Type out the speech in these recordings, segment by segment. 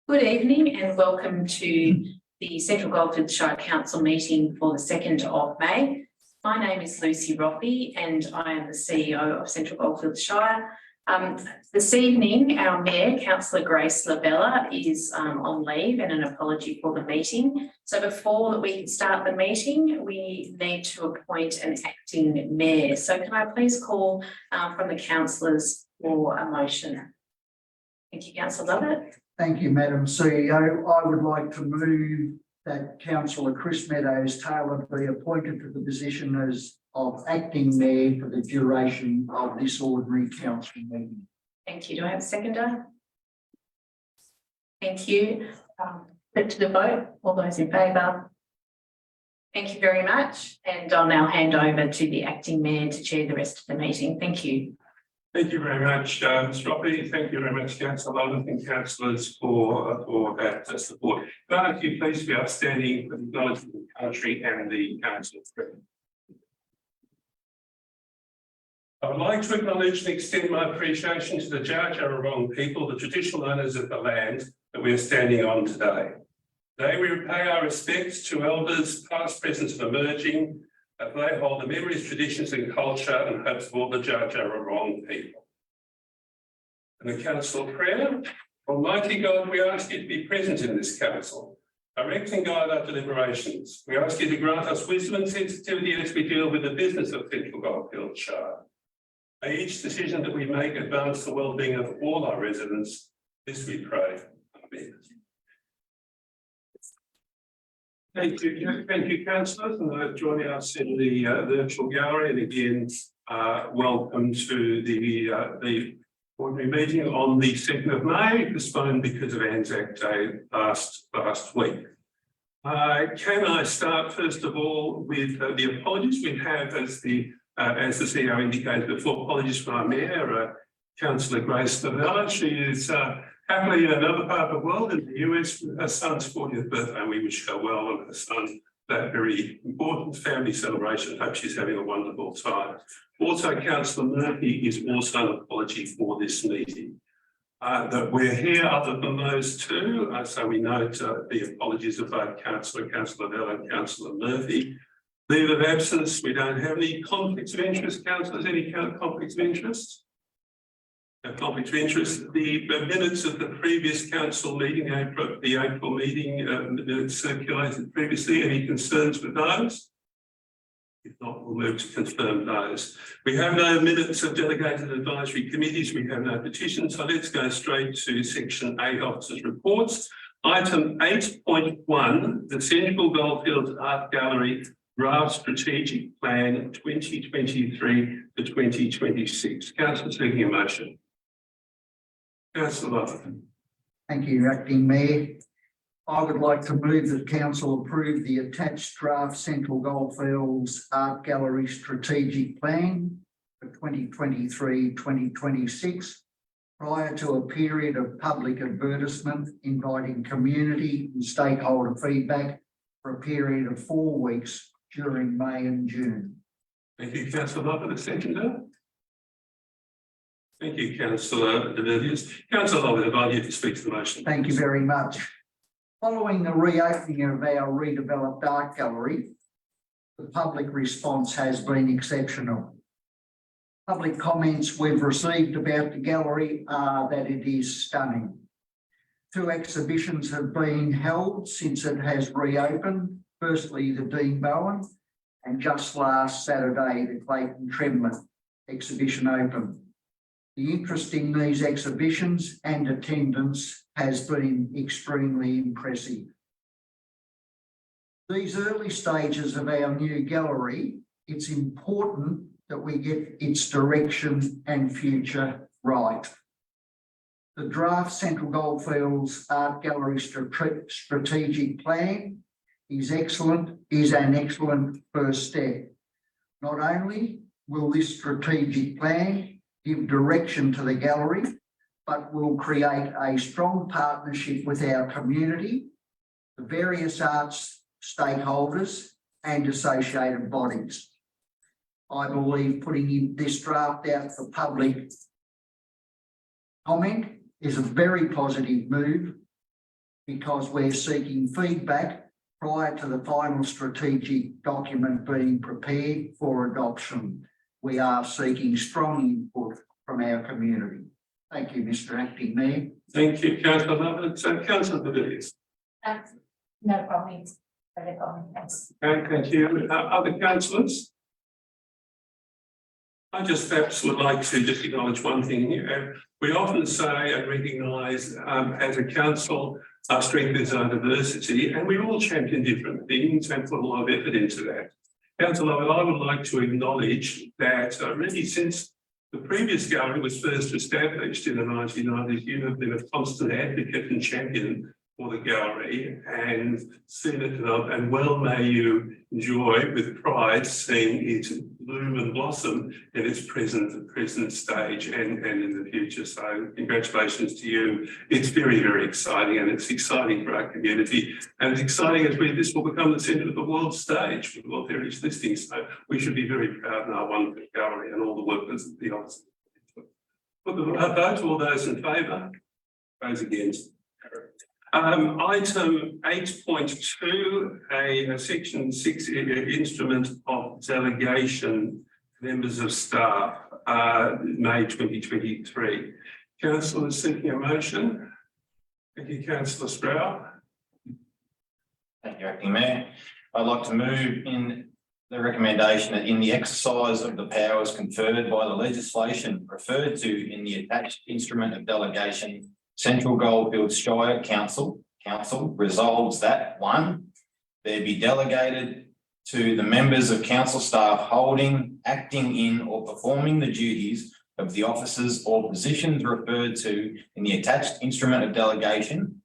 Good evening and welcome to the Central Goldfields Shire Council meeting for the 2nd of May. My name is Lucy Roffey and I am the CEO of Central Goldfields Shire. This evening, our Mayor, Councillor Grace Labella, is on leave and an apology for the meeting. So before we can start the meeting, we need to appoint an acting Mayor. So can I please call from the councillors for a motion? Thank you, Councillor Lovett. Thank you, Madam CEO. I would like to move that Councillor Chris Meadows-Taylor be appointed to the position of acting Mayor for the duration of this ordinary council meeting. Thank you. Do I have a seconder? Thank you. Put to the vote. All those in favour? Thank you very much. And I'll now hand over to the acting Mayor to chair the rest of the meeting. Thank you. Thank you very much, Ms. Robbie. Thank you very much, Councillor Lovett and councillors for that support. Can I ask you please to be outstanding for the acknowledgement of the country and the council? I would like to acknowledge and extend my appreciation to the Dja Dja Wurrung people, the traditional owners of the land that we are standing on today. Today we pay our respects to elders past, present and emerging, as they hold the memories, traditions and culture and hopes of all the Dja Dja Wurrung people. And the council prayer. Almighty God, we ask you to be present in this council. Direct and guide our deliberations. We ask you to grant us wisdom and sensitivity as we deal with the business of Central Goldfields Shire. May each decision that we make advance the well-being of all our residents. This we pray. Amen. Thank you, councillors, and those joining us in the virtual gallery. And again, welcome to the ordinary meeting on the 2nd of May, postponed because of Anzac Day last week. Can I start first of all with the apologies we have, as the CEO indicated before, apologies from our Mayor, Councillor Grace Labella. She is happily in another part of the world, in the US, with her son's 40th birthday, and we wish her well and her son that very important family celebration. Hope she's having a wonderful time. Also, Councillor Murphy is also an apology for this meeting. That we're here other than those two, so we note the apologies of both Councillor Labella and Councillor Murphy. Leave of absence, we don't have any conflicts of interest, councillors. Any conflicts of interest? No conflicts of interest. The minutes of the previous council meeting, the April meeting, minutes circulated previously. Any concerns with those? If not, we'll move to confirm those. We have no minutes of delegated advisory committees. We have no petitions. So let's go straight to section 8, officers' reports. Item 8.1, the Central Goldfields Art Gallery Draft Strategic Plan 2023 to 2026. Councillor seeking a motion. Councillor Lovett. Thank you, Acting Mayor. I would like to move that Council approve the attached draft Central Goldfields Art Gallery Strategic Plan for 2023-2026 prior to a period of public advertisement, inviting community and stakeholder feedback for a period of 4 weeks during May and June. Thank you, Councillor Lovett. A seconder. Thank you, Councillor De Villiers. Councillor Lovett, I invite you to speak to the motion. Thank you very much. Following the reopening of our redeveloped art gallery, the public response has been exceptional. Public comments we've received about the gallery are that it is stunning. 2 exhibitions have been held since it has reopened. Firstly, the Dean Bowen, and just last Saturday, the Clayton Tremlett exhibition opened. The interest in these exhibitions and attendance has been extremely impressive. These early stages of our new gallery, it's important that we get its direction and future right. The draft Central Goldfields Art Gallery Strategic Plan is an excellent first step. Not only will this strategic plan give direction to the gallery, but will create a strong partnership with our community, the various arts stakeholders and associated bodies. I believe putting this draft out for public comment is a very positive move because we're seeking feedback prior to the final strategic document being prepared for adoption. We are seeking strong input from our community. Thank you, Mr. Acting Mayor. Thank you, Councillor Lovett. Councillor Villiers. No comments, further comments. Okay, thank you. Other councillors? I just perhaps would like to just acknowledge one thing here. We often say and recognise as a council, our strength is our diversity, and we all champion different things and put a lot of effort into that. Councillor Lovett, I would like to acknowledge that really since the previous gallery was first established in the 1990s, you have been a constant advocate and champion for the gallery and seen it develop, and well may you enjoy with pride seeing it bloom and blossom in its present stage and in the future. So congratulations to you. It's very, very exciting, and it's exciting for our community, and it's exciting as this will become the centre of the world stage for the World Heritage listing. So we should be very proud in our wonderful gallery and all the workers at the office. Put the vote, all those in favour, those against. Item 8.2, a section 6 instrument of delegation, members of staff, May 2023. Councillor is seeking a motion. Thank you, Councillor Sproul. Thank you, Acting Mayor. I'd like to move in the recommendation that in the exercise of the powers conferred by the legislation referred to in the attached instrument of delegation, Central Goldfields Shire Council resolves that 1, there be delegated to the members of council staff holding, acting in or performing the duties of the offices or positions referred to in the attached instrument of delegation,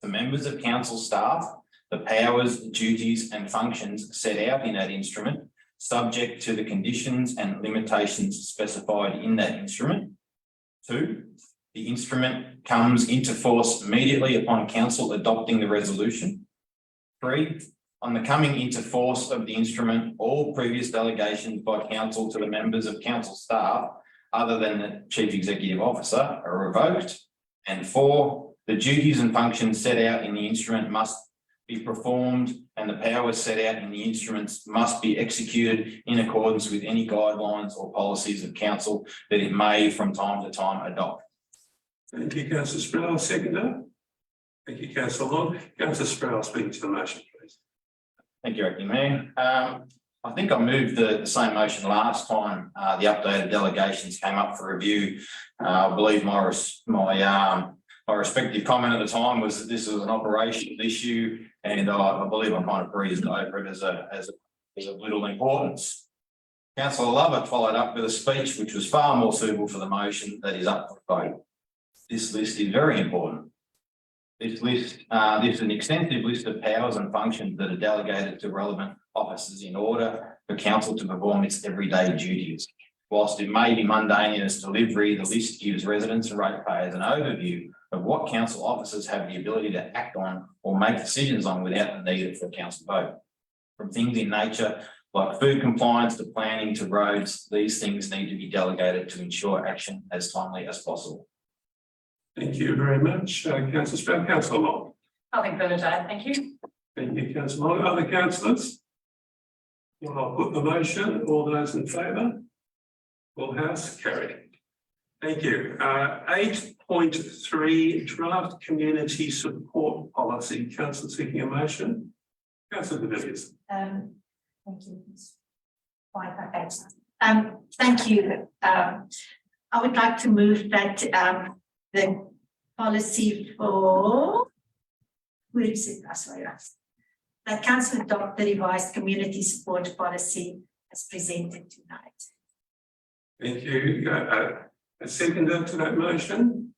the members of council staff, the powers, duties and functions set out in that instrument, subject to the conditions and limitations specified in that instrument. 2, the instrument comes into force immediately upon council adopting the resolution. 3, on the coming into force of the instrument, all previous delegations by council to the members of council staff, other than the chief executive officer, are revoked. And 4, the duties and functions set out in the instrument must be performed, and the powers set out in the instruments must be executed in accordance with any guidelines or policies of council that it may from time to time adopt. Thank you, Councillor Sproul. Seconder. Thank you, Councillor Long. Councillor Sproul, speaking to the motion, please. Thank you, Acting Mayor. I think I moved the same motion last time the updated delegations came up for review. I believe my respective comment at the time was that this was an operational issue, and I believe I kind of breezed over it as of little importance. Councillor Lovett followed up with a speech which was far more suitable for the motion that is up for vote. This list is very important. This is an extensive list of powers and functions that are delegated to relevant officers in order for council to perform its everyday duties. Whilst it may be mundane in its delivery, the list gives residents and ratepayers an overview of what council officers have the ability to act on or make decisions on without the need for a council vote. From things in nature like food compliance to planning to roads, these things need to be delegated to ensure action as timely as possible. Thank you very much. Councillor Sproul. Councillor Long. Nothing further to add, thank you. Thank you, Councillor Long. Other councillors? Well, I'll put the motion. All those in favour? Full house, carried. Thank you. 8.3, draft community support policy. Councillor seeking a motion. Councillor Villiers. Thank you. Fine, okay. Thank you. I would like to move that the policy for, where is it? Sorry, that council adopt the revised community support policy as presented tonight. Thank you. A seconder to that motion.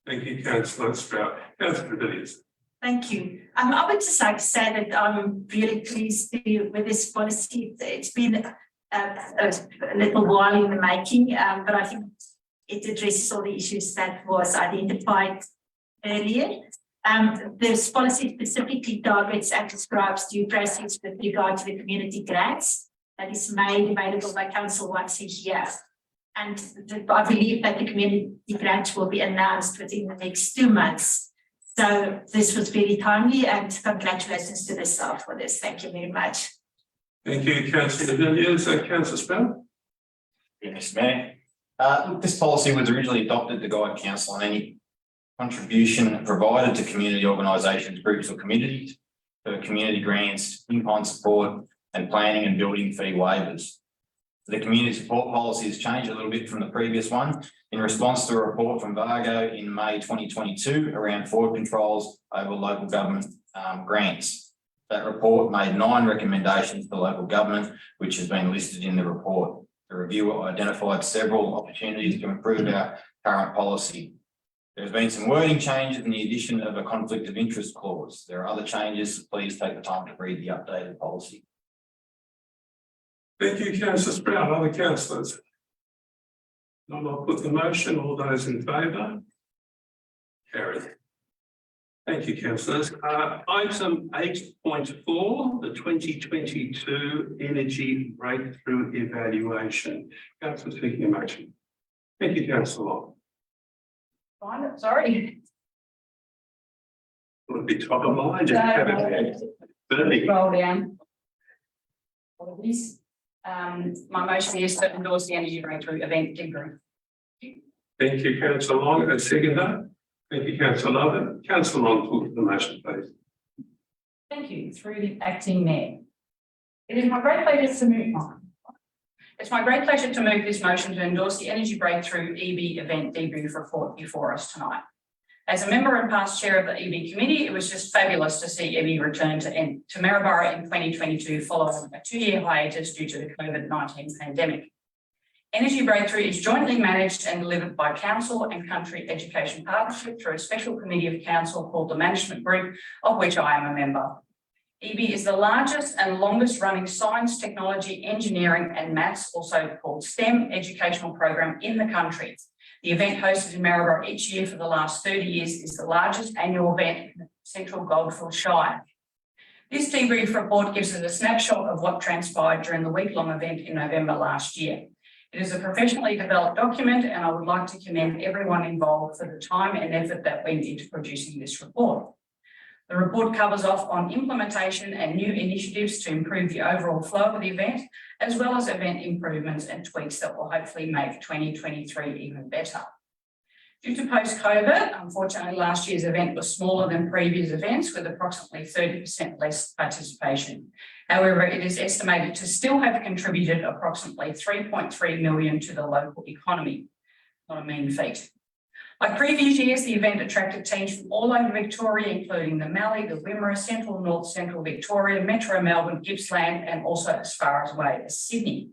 Thank you, Councillor Sprout. Councillor Villiers. Thank you. I would just like to say that I'm really pleased with this policy. It's been a little while in the making, but I think it addresses all the issues that was identified earlier. This policy specifically targets and describes due process with regard to the community grants that is made available by council once a year. And I believe that the community grant will be announced within the next 2 months. So this was very timely, and congratulations to the staff for this. Thank you very much. Thank you, councillor Villiers. Councillor Spell. Yes, Mayor. Look, this policy was originally adopted to guide council on any contribution provided to community organisations, groups or communities for community grants, in-kind support and planning and building fee waivers. The community support policy has changed a little bit from the previous one in response to a report from Vargo in May 2022 around fraud controls over local government grants. That report made 9 recommendations to local government, which has been listed in the report. The reviewer identified several opportunities to improve our current policy. There has been some wording changes in the addition of a conflict of interest clause. There are other changes, so please take the time to read the updated policy. Thank you, councillor Sprout. Other councillors? None, I'll put the motion. All those in favour? Carried. Thank you, councillors. Item 8.4, the 2022 Energy Breakthrough Evaluation. Councillor speaking a motion. Thank you, councillor Long. Fine, sorry. Would be top of mind. Certainly. Roll down. Apologies. My motion is to endorse the energy breakthrough event debrief. Thank you, councillor Long. Second that. Thank you, councillor Lovett. Councillor Long, put the motion, please. Thank you. Through the acting mayor. It is my great pleasure to move on. It's my great pleasure to move this motion to endorse the Energy Breakthrough EB event debrief report before us tonight. As a member and past chair of the EB committee, it was just fabulous to see EB return to Maryborough in 2022 following a 2-year hiatus due to the COVID-19 pandemic. Energy Breakthrough is jointly managed and delivered by Council and Country Education Partnership through a special committee of Council called the Management Group, of which I am a member. EB is the largest and longest running science, technology, engineering and maths, also called STEM, educational program in the country. The event hosted in Maryborough each year for the last 30 years is the largest annual event in the Central Goldfields Shire. This debrief report gives us a snapshot of what transpired during the week-long event in November last year. It is a professionally developed document, and I would like to commend everyone involved for the time and effort that went into producing this report. The report covers off on implementation and new initiatives to improve the overall flow of the event, as well as event improvements and tweaks that will hopefully make 2023 even better. Due to post-COVID, unfortunately, last year's event was smaller than previous events with approximately 30% less participation. However, it is estimated to still have contributed approximately 3.3 million to the local economy. Not a mean feat. Like previous years, the event attracted teams from all over Victoria, including the Mallee, the Wimmera, Central North, Central Victoria, Metro Melbourne, Gippsland, and also as far away as Sydney.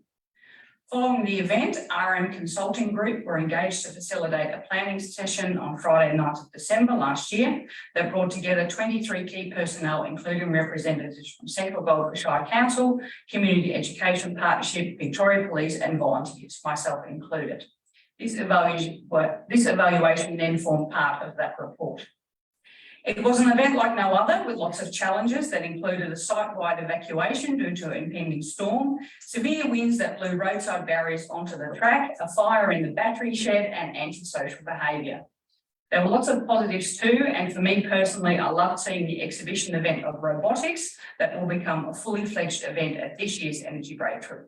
Following the event, RM Consulting Group were engaged to facilitate a planning session on Friday 9th of December last year that brought together 23 key personnel, including representatives from Central Goldfields Shire Council, Community Education Partnership, Victoria Police and volunteers, myself included. This evaluation then formed part of that report. It was an event like no other, with lots of challenges that included a site-wide evacuation due to an impending storm, severe winds that blew roadside barriers onto the track, a fire in the battery shed, and antisocial behaviour. There were lots of positives too, and for me personally, I loved seeing the exhibition event of robotics that will become a fully fledged event at this year's Energy Breakthrough.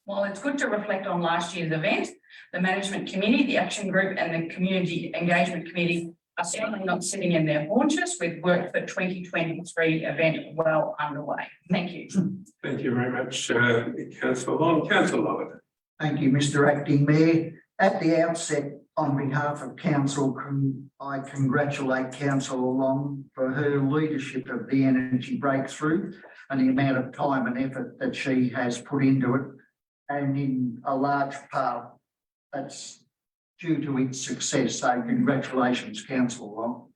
While it's good to reflect on last year's event, the Management Committee, the Action Group and the Community Engagement Committee are certainly not sitting in their haunches with work for 2023 event well underway. Thank you. Thank you very much, councillor Long. Councillor Lovett. Thank you, Mr. Acting Mayor. At the outset, on behalf of Council, I congratulate Councillor Long for her leadership of the Energy Breakthrough and the amount of time and effort that she has put into it, and in a large part that's due to its success. So congratulations, Councillor Long.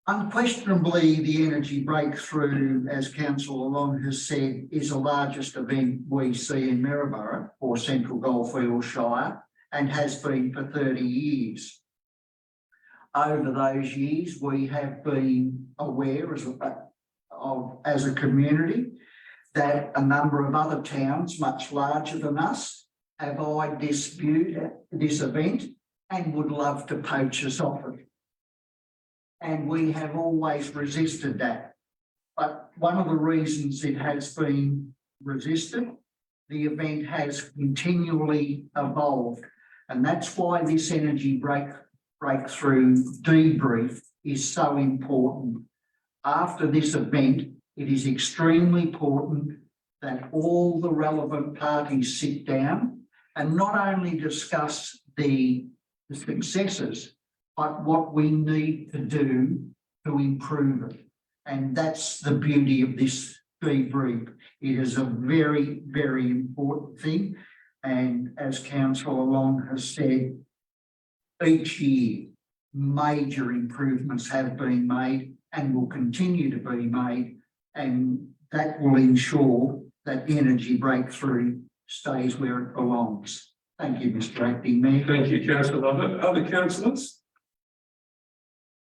Unquestionably, the Energy Breakthrough, as Councillor Long has said, is the largest event we see in Maryborough or Central Goldfields Shire and has been for 30 years. Over those years, we have been aware as a community that a number of other towns much larger than us have eyed this event and would love to poach us off it. And we have always resisted that. But one of the reasons it has been resisted, the event has continually evolved. And that's why this energy breakthrough debrief is so important. After this event, it is extremely important that all the relevant parties sit down and not only discuss the successes, but what we need to do to improve it. And that's the beauty of this debrief. It is a very, very important thing. And as Councillor Long has said, each year, major improvements have been made and will continue to be made. And that will ensure that energy breakthrough stays where it belongs. Thank you, Mr. Acting Mayor. Thank you, Councillor Lovett. Other councillors?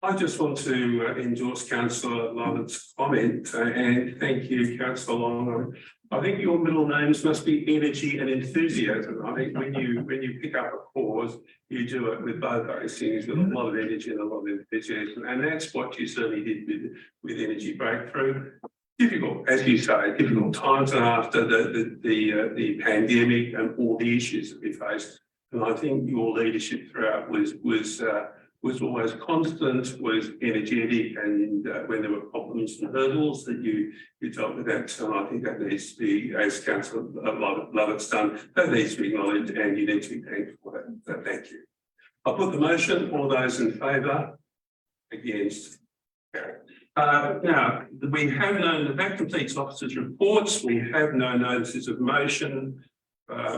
I just want to endorse Councillor Lovett's comment and thank you, Councillor Long. I think your middle names must be energy and enthusiasm. I think when you pick up a cause, you do it with both those things, with a lot of energy and a lot of enthusiasm. And that's what you certainly did with Energy Breakthrough. Difficult, as you say, difficult times after the pandemic and all the issues that we faced. And I think your leadership throughout was always constant, was energetic, and when there were problems and hurdles that you dealt with that. So I think that needs to be, as Councillor Lovett's done, that needs to be acknowledged, and you need to be thanked for that. So thank you. I'll put the motion. All those in favour? Against? Now, we have that completes officers' reports. We have no notices of motion.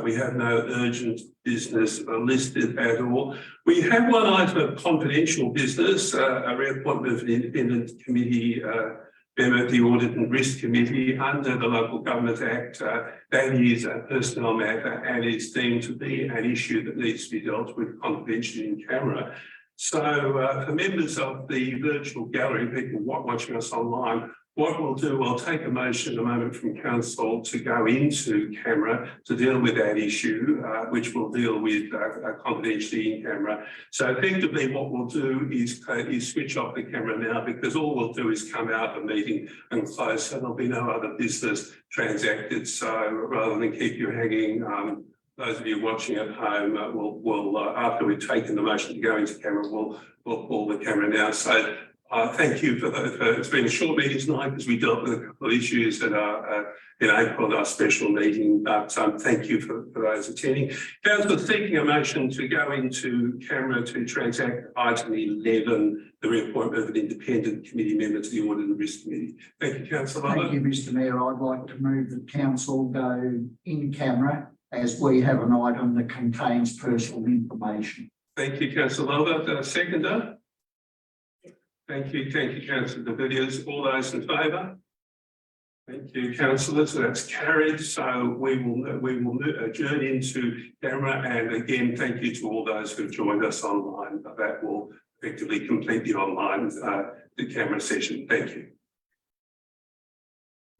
We have no urgent business listed at all. We have one item of confidential business, a reappointment of an independent committee, member of the Audit and Risk Committee under the Local Government Act. That is a personnel matter and it's deemed to be an issue that needs to be dealt with confidentially in camera. So for members of the virtual gallery, people watching us online, what we'll do, we'll take a motion a moment from council to go into camera to deal with that issue, which we'll deal with confidentially in camera. So effectively what we'll do is switch off the camera now, because all we'll do is come out of the meeting and close, so there'll be no other business transacted. So rather than keep you hanging, those of you watching at home, we'll after we've taken the motion to go into camera, we'll pull the camera now. So thank you for it's been a short meeting tonight because we dealt with a couple of issues that are in April, our special meeting, but thank you for those attending. Councillor seeking a motion to go into camera to transact item 11, the reappointment of an independent committee member to the Audit and Risk Committee. Thank you, Councillor. Thank you, Mr. Mayor. I'd like to move that council go in camera as we have an item that contains personal information. Thank you, Councillor Lovett. Seconder? Thank you, Councillor De Villiers. All those in favour? Thank you, councillors. So that's carried. So we will adjourn into camera. And again, thank you to all those who have joined us online. That will effectively complete the online the camera session. Thank you.